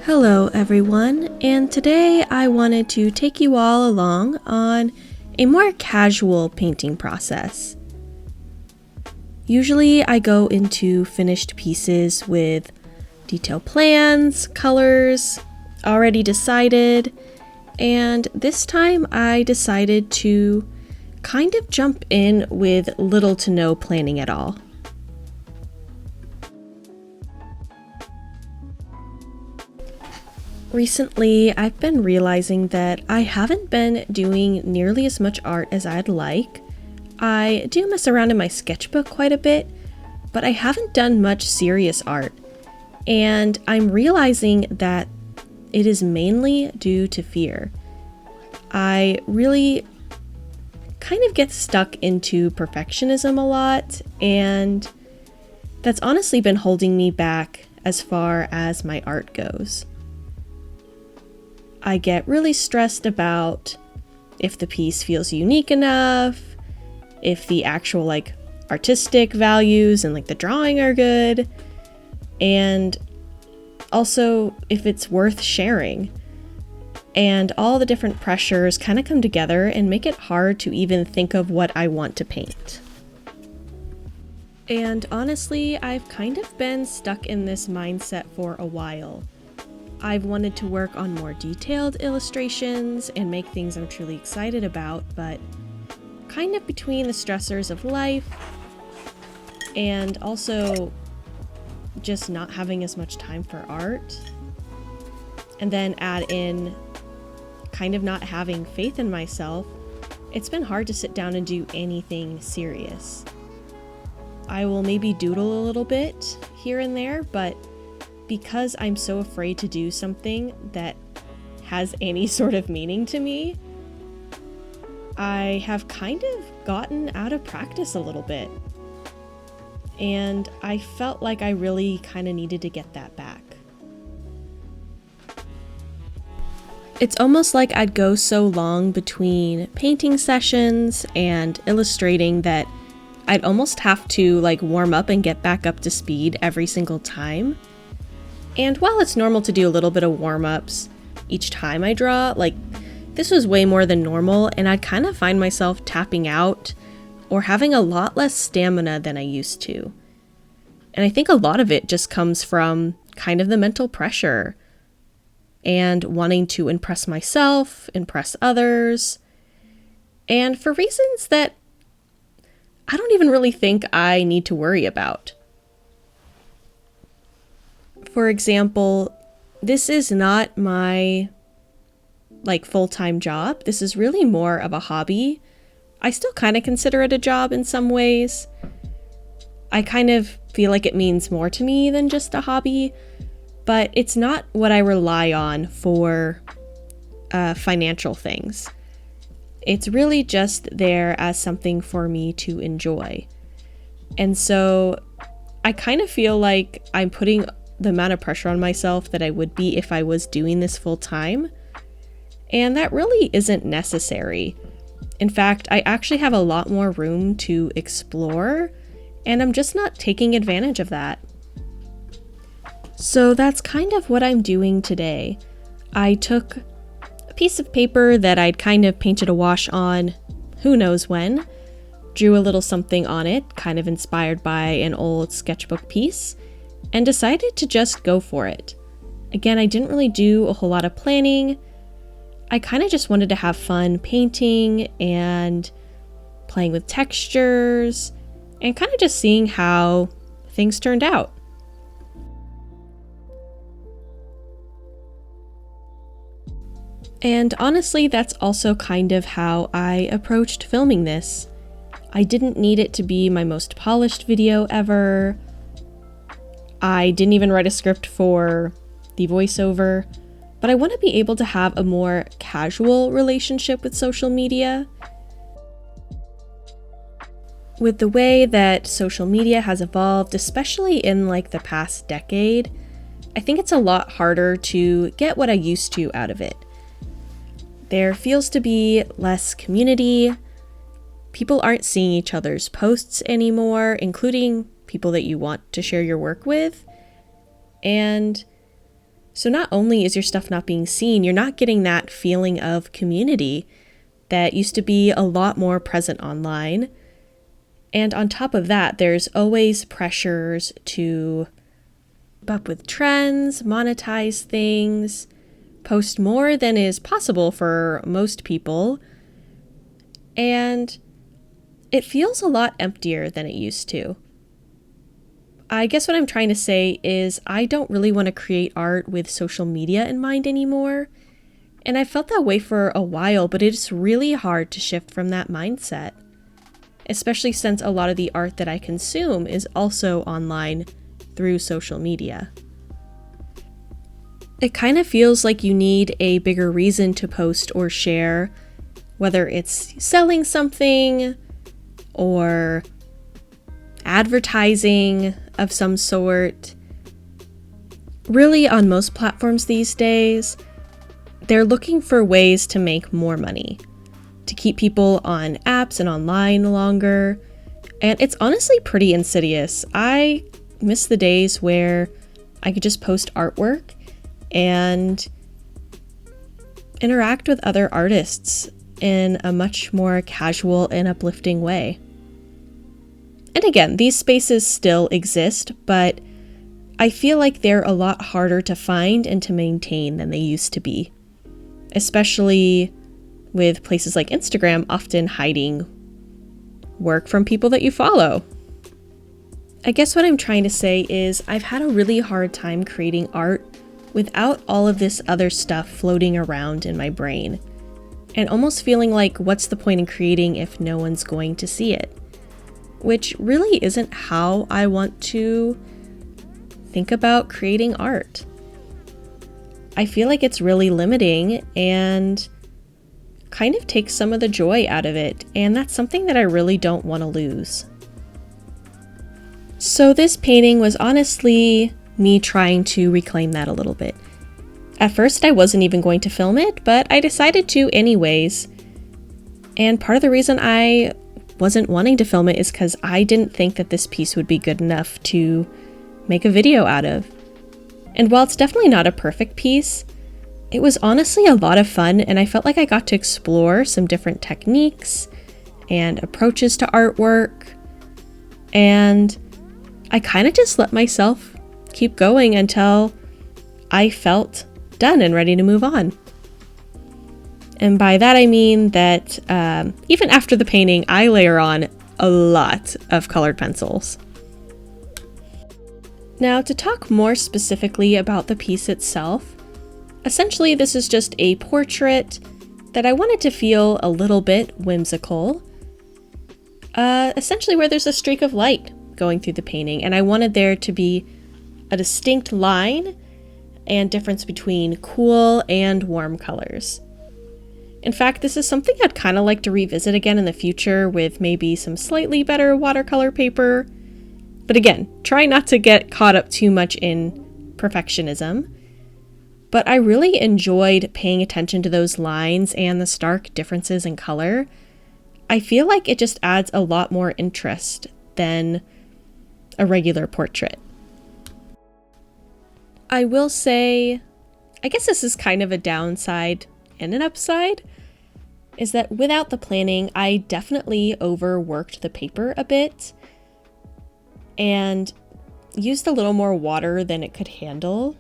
Hello everyone, and today I wanted to take you all along on a more casual painting process. Usually I go into finished pieces with detailed plans, colors, already decided, and this time I decided to kind of jump in with little to no planning at all. Recently, I've been realizing that I haven't been doing nearly as much art as I'd like. I do mess around in my sketchbook quite a bit, but I haven't done much serious art. And I'm realizing that it is mainly due to fear. I really kind of get stuck into perfectionism a lot, and that's honestly been holding me back as far as my art goes. I get really stressed about if the piece feels unique enough, if the actual artistic values and the drawing are good, and also if it's worth sharing. And all the different pressures kind of come together and make it hard to even think of what I want to paint. And honestly, I've kind of been stuck in this mindset for a while. I've wanted to work on more detailed illustrations and make things I'm truly excited about, but kind of between the stressors of life and also just not having as much time for art, and then add in kind of not having faith in myself, it's been hard to sit down and do anything serious. I will maybe doodle a little bit here and there, but because I'm so afraid to do something that has any sort of meaning to me, I have kind of gotten out of practice a little bit. And I felt like I really kind of needed to get that back. It's almost like I'd go so long between painting sessions and illustrating that I'd almost have to warm up and get back up to speed every single time. And while it's normal to do a little bit of warm-ups each time I draw, this was way more than normal, and I'd kind of find myself tapping out or having a lot less stamina than I used to. And I think a lot of it just comes from kind of the mental pressure and wanting to impress myself, impress others, and for reasons that I don't even really think I need to worry about. For example, this is not my full-time job. This is really more of a hobby. I still kind of consider it a job in some ways. I kind of feel like it means more to me than just a hobby, but it's not what I rely on for financial things. It's really just there as something for me to enjoy. And so I kind of feel like I'm putting the amount of pressure on myself that I would be if I was doing this full time. And that really isn't necessary. In fact, I actually have a lot more room to explore, and I'm just not taking advantage of that. So that's kind of what I'm doing today. I took a piece of paper that I'd kind of painted a wash on, who knows when, drew a little something on it, kind of inspired by an old sketchbook piece, and decided to just go for it. Again, I didn't really do a whole lot of planning. I kind of just wanted to have fun painting and playing with textures and kind of just seeing how things turned out. And honestly, that's also kind of how I approached filming this. I didn't need it to be my most polished video ever. I didn't even write a script for the voiceover, but I want to be able to have a more casual relationship with social media. With the way that social media has evolved, especially in the past decade, I think it's a lot harder to get what I used to out of it. There feels to be less community. People aren't seeing each other's posts anymore, including people that you want to share your work with. And So not only is your stuff not being seen, you're not getting that feeling of community that used to be a lot more present online. And on top of that, there's always pressures to keep up with trends, monetize things, post more than is possible for most people. And it feels a lot emptier than it used to. I guess what I'm trying to say is I don't really want to create art with social media in mind anymore. And I felt that way for a while, but it's really hard to shift from that mindset, especially since a lot of the art that I consume is also online through social media. It kind of feels like you need a bigger reason to post or share, whether it's selling something or advertising of some sort. Really, on most platforms these days, they're looking for ways to make more money, to keep people on apps and online longer, and it's honestly pretty insidious. I miss the days where I could just post artwork and interact with other artists in a much more casual and uplifting way. And again, these spaces still exist, but I feel like they're a lot harder to find and to maintain than they used to be, especially with places like Instagram often hiding work from people that you follow. I guess what I'm trying to say is I've had a really hard time creating art without all of this other stuff floating around in my brain, and almost feeling like, what's the point in creating if no one's going to see it? Which really isn't how I want to think about creating art. I feel like it's really limiting and kind of takes some of the joy out of it, and that's something that I really don't want to lose. So this painting was honestly me trying to reclaim that a little bit. At first I wasn't even going to film it, but I decided to anyways. And part of the reason I wasn't wanting to film it is because I didn't think that this piece would be good enough to make a video out of. And while it's definitely not a perfect piece, it was honestly a lot of fun, and I felt like I got to explore some different techniques and approaches to artwork, and I kind of just let myself keep going until I felt done and ready to move on. And by that I mean that even after the painting, I layer on a lot of colored pencils. Now, to talk more specifically about the piece itself, essentially this is just a portrait that I wanted to feel a little bit whimsical, essentially where there's a streak of light going through the painting, and I wanted there to be a distinct line and difference between cool and warm colors. In fact, this is something I'd kind of like to revisit again in the future with maybe some slightly better watercolor paper. But again, try not to get caught up too much in perfectionism. But I really enjoyed paying attention to those lines and the stark differences in color. I feel like it just adds a lot more interest than a regular portrait. I will say, I guess this is kind of a downside and an upside, is that without the planning, I definitely overworked the paper a bit and used a little more water than it could handle.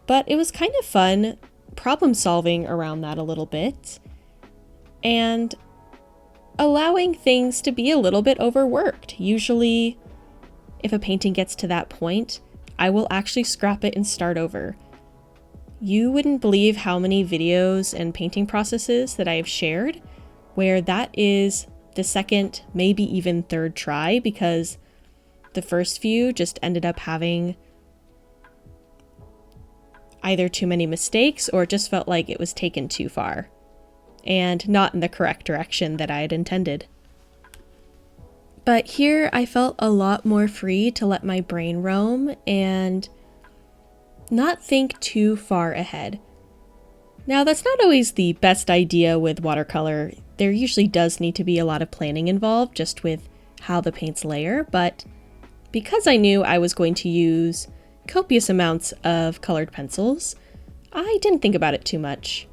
But it was kind of fun problem solving around that a little bit and allowing things to be a little bit overworked. Usually, if a painting gets to that point, I will actually scrap it and start over. You wouldn't believe how many videos and painting processes that I have shared where that is the second, maybe even third try, because the first few just ended up having either too many mistakes or it just felt like it was taken too far and not in the correct direction that I had intended. But here I felt a lot more free to let my brain roam and not think too far ahead. Now, that's not always the best idea with watercolor. There usually does need to be a lot of planning involved just with how the paints layer, but because I knew I was going to use copious amounts of colored pencils, I didn't think about it too much.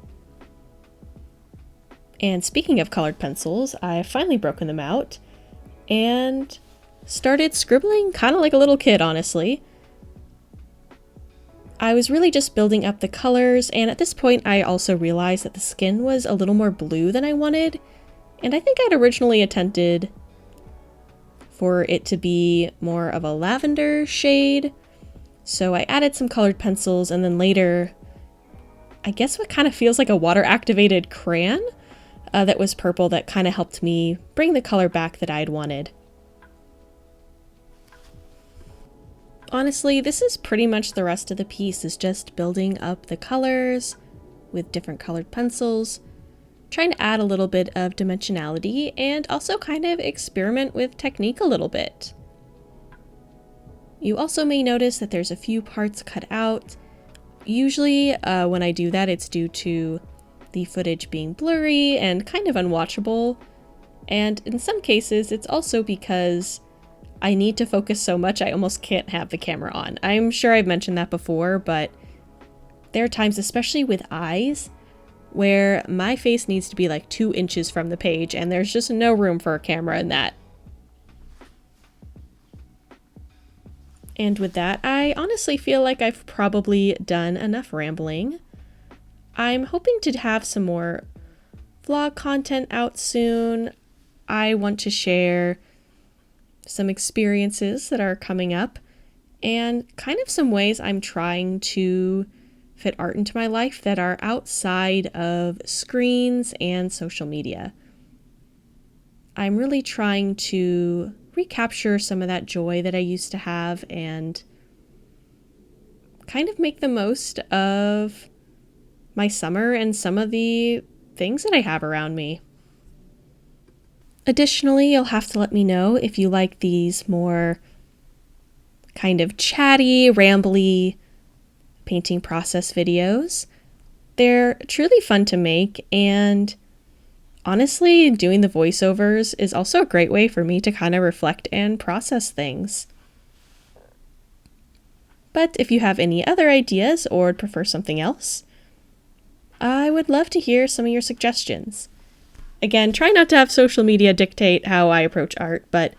And speaking of colored pencils, I've finally broken them out and started scribbling kind of like a little kid, honestly. I was really just building up the colors, and at this point I also realized that the skin was a little more blue than I wanted, and I think I'd originally intended for it to be more of a lavender shade, so I added some colored pencils, and then later, I guess what kind of feels like a water-activated crayon that was purple that kind of helped me bring the color back that I'd wanted. Honestly, this is pretty much the rest of the piece, is just building up the colors with different colored pencils, trying to add a little bit of dimensionality, and also kind of experiment with technique a little bit. You also may notice that there's a few parts cut out. Usually when I do that, it's due to the footage being blurry and kind of unwatchable, and in some cases it's also because I need to focus so much I almost can't have the camera on. I'm sure I've mentioned that before, but there are times, especially with eyes, where my face needs to be like 2 inches from the page and there's just no room for a camera in that. And with that, I honestly feel like I've probably done enough rambling. I'm hoping to have some more vlog content out soon. I want to share some experiences that are coming up and kind of some ways I'm trying to fit art into my life that are outside of screens and social media. I'm really trying to recapture some of that joy that I used to have and kind of make the most of my summer and some of the things that I have around me. Additionally, you'll have to let me know if you like these more kind of chatty, rambly painting process videos. They're truly fun to make, and honestly, doing the voiceovers is also a great way for me to kind of reflect and process things. But if you have any other ideas or would prefer something else, I would love to hear some of your suggestions. Again, try not to have social media dictate how I approach art, but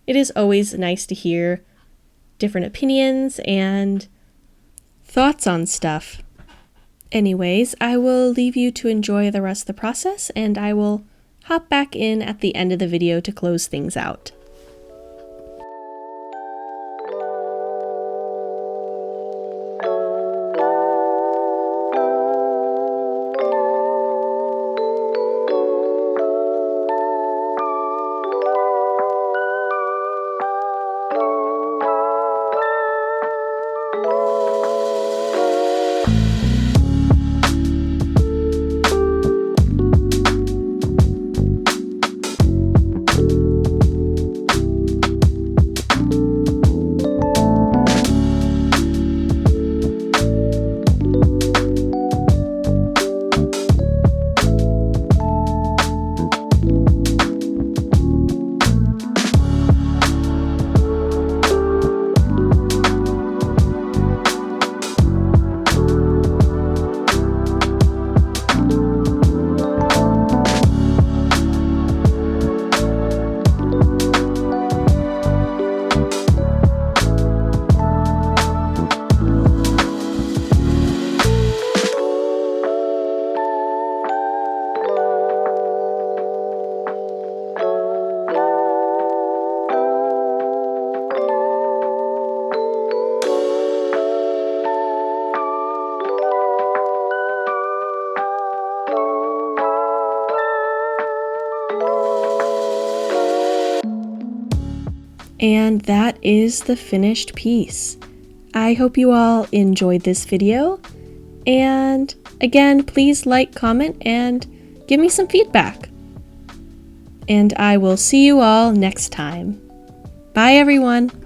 it is always nice to hear different opinions and thoughts on stuff. Anyways, I will leave you to enjoy the rest of the process, and I will hop back in at the end of the video to close things out. And that is the finished piece. I hope you all enjoyed this video, and again, please like, comment, and give me some feedback. And I will see you all next time. Bye everyone!